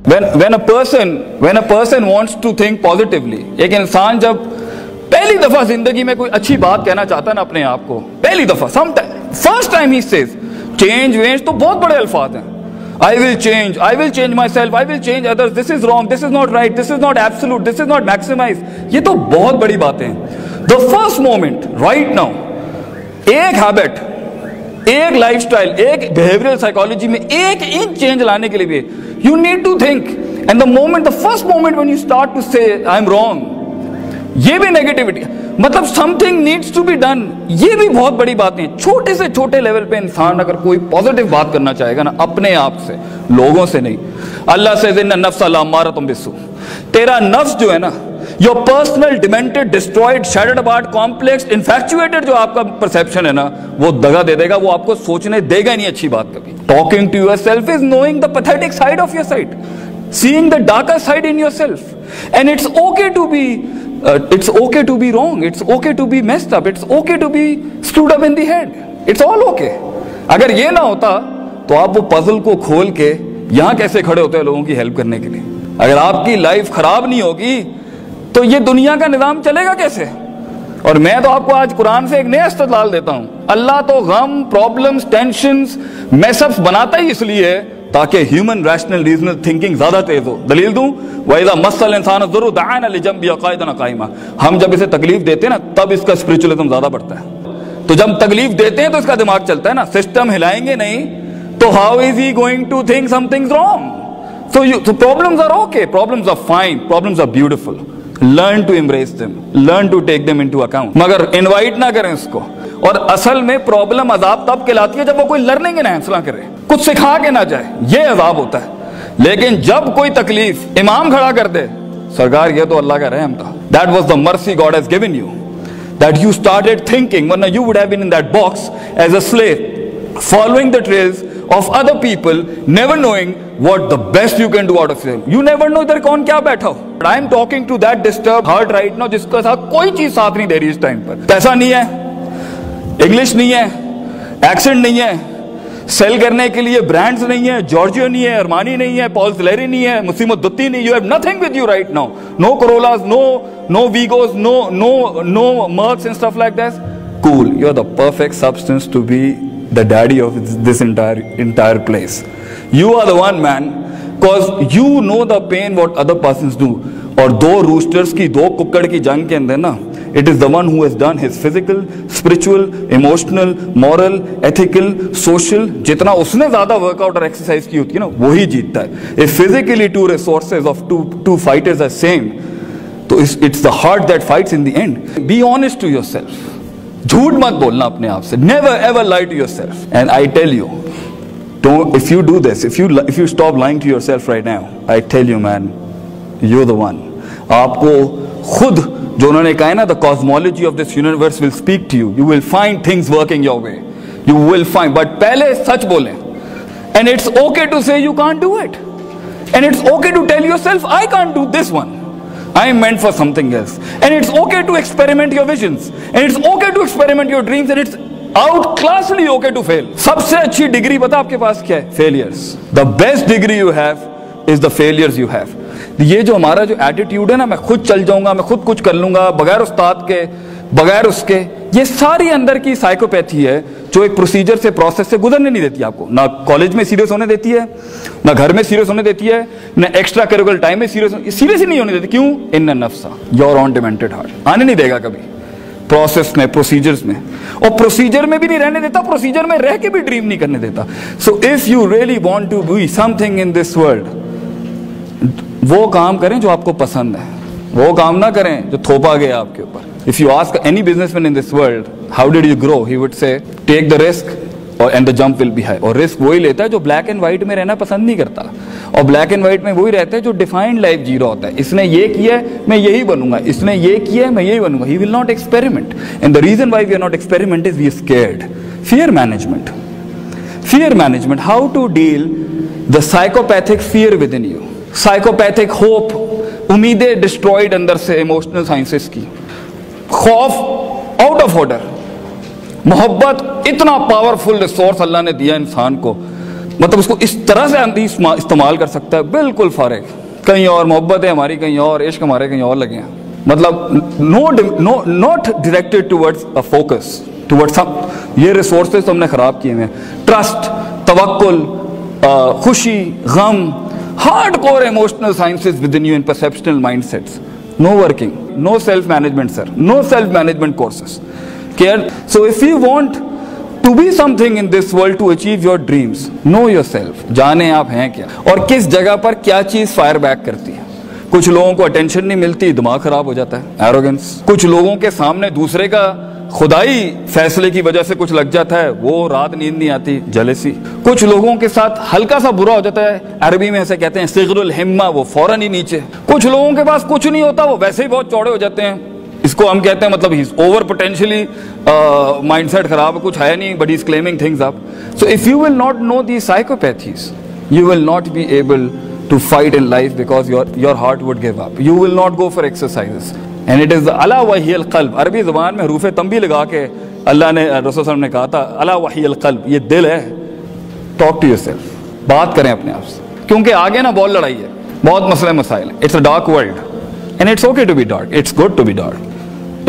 When a person wants to think positively, एक इंसान जब पहली दफा जिंदगी में कोई अच्छी बात कहना चाहता है ना अपने आप को, पहली दफा, फर्स्ट टाइम ही सेज चेंज वेंज, तो बहुत बड़े अल्फाज हैं। I will change myself, I will change others, this is wrong, this is not right, this is not absolute, this is not maximized, ये तो बहुत बड़ी बातें हैं। The first moment, right now, एक हैबिट, एक लाइफस्टाइल, एक बिहेवियरल साइकोलॉजी में एक इंच चेंज लाने के लिए भी you need to think, and the moment, the first moment when you start to say I am wrong, ये भी नेगेटिविटी, मतलब something needs to be done, ये भी बहुत बड़ी बात है। छोटे से छोटे लेवल पे इंसान अगर कोई पॉजिटिव बात करना चाहेगा ना, अपने आप से, लोगों से नहीं। अल्लाह से इन्ना नफ्स लअम्मारतुम बिस्सू, तेरा नफ्स जो है ना, your personal demented, destroyed, shattered apart, complex, infatuated जो आपका परसेप्शन है ना, वो दगा दे देगा, वो आपको सोचने देगा नहीं अच्छी बात कभी। Talking to yourself is knowing the pathetic side of your side, seeing the darker side in yourself, and it's okay to be wrong, it's okay to be messed up, it's okay to be screwed up in the head, it's all okay। अगर ये ना होता तो आप वो puzzle को खोल के यहां कैसे खड़े होते हैं लोगों की हेल्प करने के लिए? अगर आपकी लाइफ खराब नहीं होगी तो ये दुनिया का निजाम चलेगा कैसे? और मैं तो आपको आज कुरान से एक नया इस्तेदलाल देता हूं। अल्लाह तो गम, प्रॉब्लम्स, टेंशंस, मेसअप्स बनाता ही इसलिए है ताकि ह्यूमन रैशनल रीजनल थिंकिंग ज्यादा तेज हो। दलील दूं, वइज़ा मस्सल इंसान ज़ुर्र दअना लिजंबि क़ाइदन क़ाइमा, हम जब इसे तकलीफ देते हैं ना तब इसका स्पिरिचुअलिज्म ज्यादा बढ़ता है। तो जब तकलीफ देते हैं तो इसका दिमाग चलता है ना, सिस्टम हिलाएंगे नहीं तो how is he going to think something wrong? So problems are okay, problems are fine, problems are beautiful, learn to embrace them, learn to take them into account, मगर इनवाइट ना करें इसको। और असल में प्रॉब्लम अजाब तब कहलाती है जब वो कोई लर्निंग एनहांस ना करे, कुछ सिखा के ना जाए, ये अजाब होता है। लेकिन जब कोई तकलीफ इमाम खड़ा कर दे, सरकार ये तो अल्लाह का रहम था, that was the mercy God has given you, that you started thinking, वरना you would have been in that box as a slave, following the trails of other people, never knowing what the best you can do out of yourself. You never know इधर कौन क्या बैठा हो। I am talking to that disturbed heart right now, जिसके साथ कोई चीज साथ नहीं दे रही इस टाइम पर। पैसा नहीं है, इंग्लिश नहीं है, एक्सेंट नहीं है, सेल करने के लिए ब्रांड्स नहीं है, जॉर्जियो नहीं है, अरमानी नहीं है, पॉल सिलेरी नहीं है, मुसीमत दुत्ती नहीं, you have nothing with you right now, no Corollas, no Vigos, no Mercs and stuff like that. Cool, you are the perfect substance to be the daddy of this entire place. You are the one, man, because you know the pain what other persons do. और दो roosters की, दो कुक्कड़ की जंग के अंदर ना, it is the one who has done his physical, spiritual, emotional, moral, ethical, social, जितना उसने ज्यादा वर्कआउट और एक्सरसाइज की होती है ना, वही जीतता है। If physically two resources of two fighters are same, तो it's the heart that fights in the end. Be honest to yourself. झूठ मत बोलना अपने आप से, never ever lie to yourself, and I tell you, don't, if you do this, if you stop lying to yourself right now, I tell you, man, you're the one। आपको खुद जो उन्होंने कहा है ना, the cosmology of this universe will speak to you, you will find things working your way, you will find, but पहले सच बोलें, and it's okay to say you can't do it, and it's okay to tell yourself I can't do this one, I am meant for something else, and it's okay to experiment your visions, and it's okay to experiment your dreams, and it's outclassly okay to fail। सबसे अच्छी degree पता आपके पास क्या है? Failures. The best degree you have is the failures you have। ये जो हमारा जो एटीट्यूड है ना, मैं खुद चल जाऊंगा, मैं खुद कुछ कर लूंगा बगैर उस्ताद के, बगैर उसके, ये सारी अंदर की साइकोपैथी है जो एक प्रोसीजर से, प्रोसेस से गुजरने नहीं देती आपको। ना कॉलेज में सीरियस होने देती है, ना घर में सीरियस होने देती है, ना एक्स्ट्रा करिकुलर टाइम में सीरियस ही नहीं होने देती। क्यों? इन्ना नफ्सा, योर ऑन डिमेंटेड हार्ट, आने नहीं देगा कभी प्रोसेस में, प्रोसीजर्स में, और प्रोसीजर में भी नहीं रहने देता, प्रोसीजर में रह के भी ड्रीम नहीं करने देता। So if you really want to be something in this world, वो काम करें जो आपको पसंद है, वो काम ना करें जो थोपा गया आपके ऊपर। If you ask any businessman in this world, how did you grow? He would say, take the risk and the jump will be high। और रिस्क वही लेता है जो ब्लैक एंड व्हाइट में रहना पसंद नहीं करता, और ब्लैक एंड व्हाइट में वही रहता है जो डिफाइंड लाइफ जी रहा होता है। इसने ये किया है, मैं यही बनूंगा, इसने ये किया है, मैं यही बनूंगा। He will not experiment, and the reason why we are not experiment is we are scared। Fear management, fear management, how to deal the psychopathic fear within you, psychopathic hope, उम्मीदें डिस्ट्रॉयड अंदर से, emotional sciences की, खौफ out of order, मोहब्बत इतना powerful resource अल्लाह ने दिया इंसान को, मतलब उसको इस तरह से आंधी इस्तेमाल कर सकता है, बिल्कुल फारिग। कहीं और मोहब्बत है हमारी, कहीं और इश्क हमारे कहीं और लगे हैं। मतलब not directed towards a focus, towards some. ये रिसोर्सेज तो हमने खराब किए हैं। ट्रस्ट, तवक्कुल, खुशी, गम, hard core emotional sciences within you in perceptional mindsets. No working, no self management sir, no self management courses care. So if you want to be something in this world, to achieve your dreams, know yourself। जाने आप हैं क्या और किस जगह पर क्या चीज फायर बैक करती है। कुछ लोगों को अटेंशन नहीं मिलती, दिमाग खराब हो जाता है, एरोगेंस। कुछ लोगों के सामने दूसरे का खुदाई फैसले की वजह से कुछ लग जाता है, वो रात नींद नहीं आती, जेलसी। कुछ लोगों के साथ हल्का सा बुरा हो जाता है, अरबी में ऐसे कहते हैं सिगरुल हिम्मा, वो फौरन ही नीचे। कुछ लोगों के पास कुछ नहीं होता, वो वैसे ही बहुत चौड़े हो जाते हैं, इसको हम कहते हैं मतलब ही ओवर पोटेंशियली माइंडसेट खराब है, कुछ है नहीं, but he is claiming things up. So if you will not know the psychopathies, you will not be able to fight in life because your heart would give up. You will not go for exercises and it is अला वहियल क़ल्ब। अरबी ज़बान में हरूफ तंबी लगा के अल्लाह ने, रसूल सल्लल्लाहु अलैहि वसल्लम ने कहा था अला वहियल क़ल्ब, ये दिल है। टॉक टू योरसेल्फ, बात करें अपने आप से, क्योंकि आगे ना बहुत लड़ाई है, बहुत मसले मसाइल है। It's a dark world and it's okay to be dark, it's good to be dark,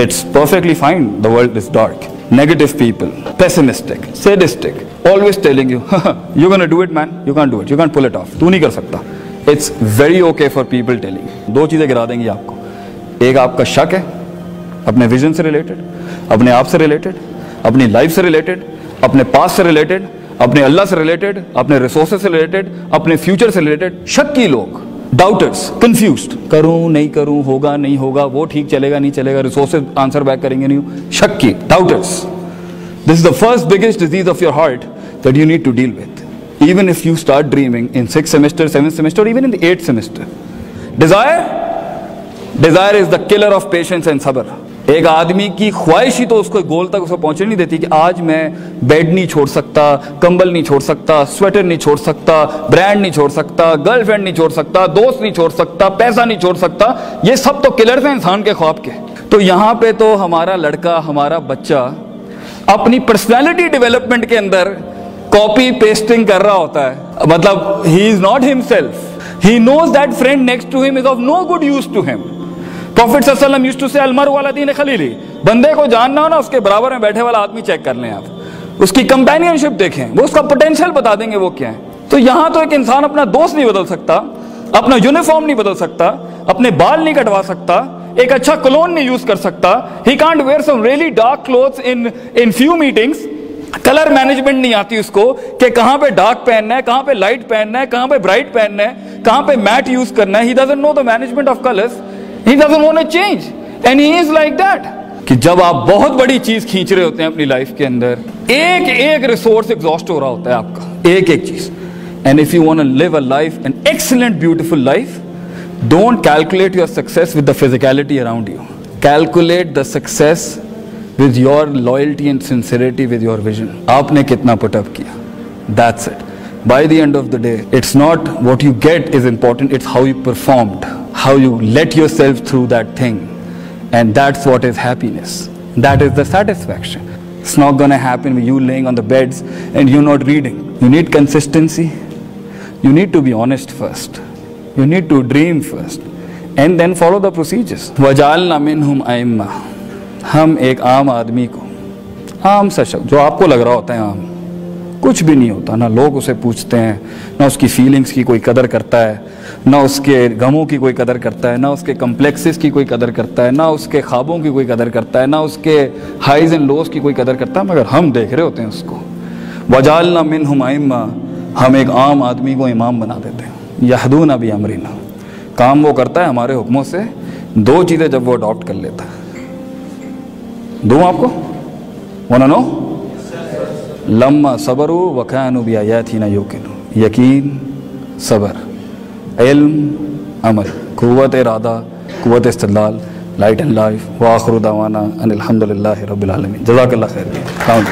it's perfectly fine, the world is dark. Negative people, pessimistic, sadistic, always telling you you're gonna do it man, you can't do it, you can't pull it off, तू नहीं कर सकता। It's very okay for people telling you। दो चीजें गिरा देंगी आपको, एक आपका शक है अपने विजन से रिलेटेड, अपने आप से रिलेटेड, अपनी लाइफ से रिलेटेड, अपने पास्ट से रिलेटेड, अपने अल्लाह से रिलेटेड, अपने रिसोर्सेज से रिलेटेड, अपने फ्यूचर से रिलेटेड। शक्की लोग, डाउटर्स, कंफ्यूज्ड, करूं नहीं करूं, होगा नहीं होगा, वो ठीक चलेगा नहीं चलेगा, रिसोर्सेज आंसर बैक करेंगे नहीं। शक्की, doubters, this is the first biggest disease of your heart that you need to deal with, even if you start dreaming in 6th semester, 7th semester, or even in the 8th semester. Desire is the killer of patience and sabr। एक आदमी की ख्वाहिश ही तो उसको गोल तक उसको पहुंचने नहीं देती कि आज मैं बेड नहीं छोड़ सकता, कंबल नहीं छोड़ सकता, स्वेटर नहीं छोड़ सकता, ब्रांड नहीं छोड़ सकता, गर्लफ्रेंड नहीं छोड़ सकता, दोस्त नहीं छोड़ सकता, पैसा नहीं छोड़ सकता। ये सब तो किलर्स हैं इंसान के ख्वाब के। तो यहाँ पे तो हमारा लड़का, हमारा बच्चा अपनी पर्सनैलिटी डेवलपमेंट के अंदर कॉपी पेस्टिंग कर रहा होता है। मतलब he is not himself, he knows that friend next to him is of no good use to him. Prophet sallallahu alaihi wasallam used to say अलमरउ अला दीन खलीली। बंदे को जानना हो ना, उसके बराबर में बैठे वाला आदमी चेक कर लें आप, उसकी कंपेनियनशिप देखें, वो उसका पोटेंशियल बता देंगे वो क्या है। तो यहाँ तो एक इंसान अपना दोस्त नहीं बदल सकता, अपना यूनिफॉर्म नहीं बदल सकता, अपने बाल नहीं कटवा सकता, एक अच्छा क्लोन नहीं यूज कर सकता, he can't wear some really dark clothes in few meetings. Colour management नहीं आती उसको कि कहां पे डार्क पहनना है, कहां पे लाइट पहनना है, कहां पे ब्राइट पहनना है, कहां पे मैट यूज करना है। He doesn't know the management of colours, he doesn't want to change and he is like that। कि जब आप बहुत बड़ी चीज खींच रहे होते हैं अपनी लाइफ के अंदर, एक एक रिसोर्स एग्जॉस्ट हो रहा होता है आपका, एक एक चीज। And if you want to live a life, an excellent beautiful life, don't calculate your success with the physicality around you, calculate the success with your loyalty and sincerity with your vision. आपने कितना put up किया, that's it. By the end of the day, it's not what you get is important, it's how you performed, how you let yourself through that thing, and that's what is happiness, that is the satisfaction. It's not gonna happen with you laying on the beds and you're not reading. You need consistency, you need to be honest first, you need to dream first, and then follow the procedures. وَجَعَلْنَا مِنْهُمْ أَئِمَّةً, हम एक आम आदमी को, आम सा शब्द जो आपको लग रहा होता है आम, कुछ भी नहीं होता, ना लोग उसे पूछते हैं, ना उसकी फीलिंग्स की कोई कदर करता है, ना उसके गमों की कोई कदर करता है, ना उसके कम्प्लेक्सेस की कोई कदर करता है, ना उसके ख्वाबों की कोई कदर करता है, ना उसके हाइज एंड लोज की कोई कदर करता है, मगर हम देख रहे होते हैं उसको। वजालना मिनहुम अइम्मा, हम एक आम आदमी को इमाम बना देते हैं। यहदूना बि अमरिना, काम वो करता है हमारे हुक्मों से। दो चीज़ें जब वो अडॉप्ट कर लेता है, दूँ आपको, वाना नो, लम्मा सबरू वकानु बिआयातिना यूकिनू, यकीन, सबर, इल्म, अमल, कुव्वत इरादा, कुव्वत इस्तिदलाल, लाइट एंड लाइफ। व आखिरु दावाना अनिल हम्दुलिल्लाहि रब्बिल आलमीन। जज़ाकल्लाह खैर।